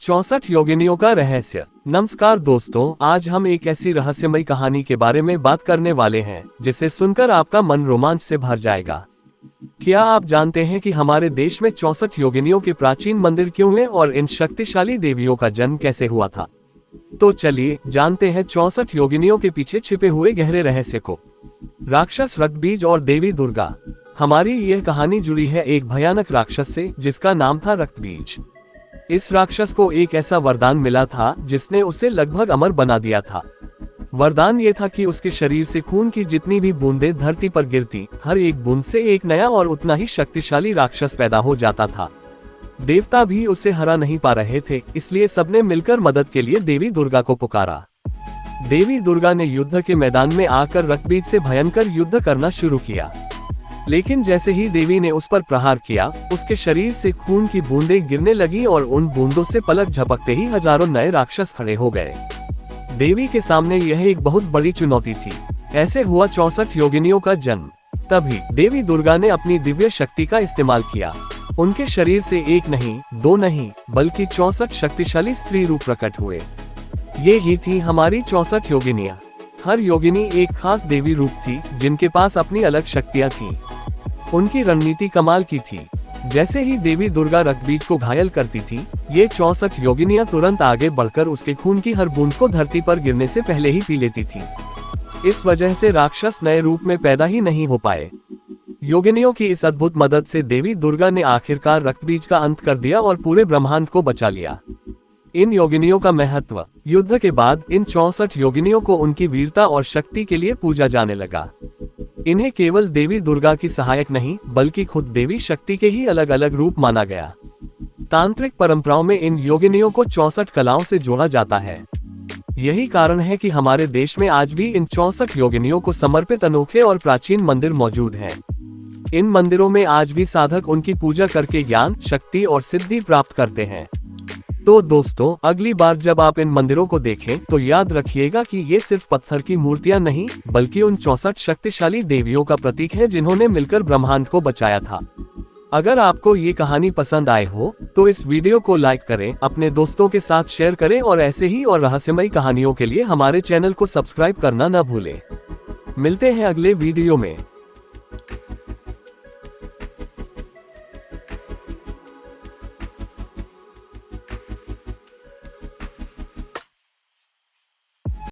64 योगिनियों का रहस्य। नमस्कार दोस्तों, आज हम एक ऐसी रहस्यमयी कहानी के बारे में बात करने वाले हैं जिसे सुनकर आपका मन रोमांच से भर जाएगा। क्या आप जानते हैं कि हमारे देश में 64 योगिनियों के प्राचीन मंदिर क्यों हैं और इन शक्तिशाली देवियों का जन्म कैसे हुआ था? तो चलिए जानते हैं 64 योगिनियों के पीछे छिपे हुए गहरे रहस्य को। राक्षस रक्तबीज और देवी दुर्गा। हमारी यह कहानी जुड़ी है एक भयानक राक्षस से जिसका नाम था रक्तबीज। इस राक्षस को एक ऐसा वरदान मिला था जिसने उसे लगभग अमर बना दिया था। वरदान ये था कि उसके शरीर से खून की जितनी भी बूंदें धरती पर गिरती, हर एक बूंद से एक नया और उतना ही शक्तिशाली राक्षस पैदा हो जाता था। देवता भी उसे हरा नहीं पा रहे थे, इसलिए सबने मिलकर मदद के लिए देवी दुर्गा को पुकारा। देवी दुर्गा ने युद्ध के मैदान में आकर रक्तबीज से भयंकर युद्ध करना शुरू किया, लेकिन जैसे ही देवी ने उस पर प्रहार किया, उसके शरीर से खून की बूंदें गिरने लगी और उन बूंदों से पलक झपकते ही हजारों नए राक्षस खड़े हो गए। देवी के सामने यह एक बहुत बड़ी चुनौती थी। ऐसे हुआ 64 योगिनियों का जन्म। तभी देवी दुर्गा ने अपनी दिव्य शक्ति का इस्तेमाल किया। उनके शरीर से एक नहीं, दो नहीं, बल्कि 64 शक्तिशाली स्त्री रूप प्रकट हुए। ये ही थी हमारी 64 योगिनियां। हर योगिनी एक खास देवी रूप थी जिनके पास अपनी अलग शक्तियां थीं। उनकी रणनीति कमाल की थी। जैसे ही देवी दुर्गा रक्तबीज को घायल करती थी, ये 64 योगिनियां तुरंत आगे बढ़कर उसके खून की हर बूंद को धरती पर गिरने से पहले ही पी लेती थी। इस वजह से राक्षस नए रूप में पैदा ही नहीं हो पाए। योगिनियों की इस अद्भुत मदद से देवी दुर्गा ने आखिरकार रक्तबीज का अंत कर दिया और पूरे ब्रह्मांड को बचा लिया। इन योगिनियों का महत्व। युद्ध के बाद इन 64 योगिनियों को उनकी वीरता और शक्ति के लिए पूजा जाने लगा। इन्हें केवल देवी दुर्गा की सहायक नहीं, बल्कि खुद देवी शक्ति के ही अलग अलग रूप माना गया। तांत्रिक परंपराओं में इन योगिनियों को 64 कलाओं से जोड़ा जाता है। यही कारण है कि हमारे देश में आज भी इन 64 योगिनियों को समर्पित अनोखे और प्राचीन मंदिर मौजूद हैं। इन मंदिरों में आज भी साधक उनकी पूजा करके ज्ञान, शक्ति और सिद्धि प्राप्त करते हैं। तो दोस्तों, अगली बार जब आप इन मंदिरों को देखें तो याद रखिएगा कि ये सिर्फ पत्थर की मूर्तियां नहीं, बल्कि उन 64 शक्तिशाली देवियों का प्रतीक है जिन्होंने मिलकर ब्रह्मांड को बचाया था। अगर आपको ये कहानी पसंद आए हो तो इस वीडियो को लाइक करें, अपने दोस्तों के साथ शेयर करें और ऐसे ही और रहस्यमयी कहानियों के लिए हमारे चैनल को सब्सक्राइब करना न भूलें। मिलते हैं अगले वीडियो में।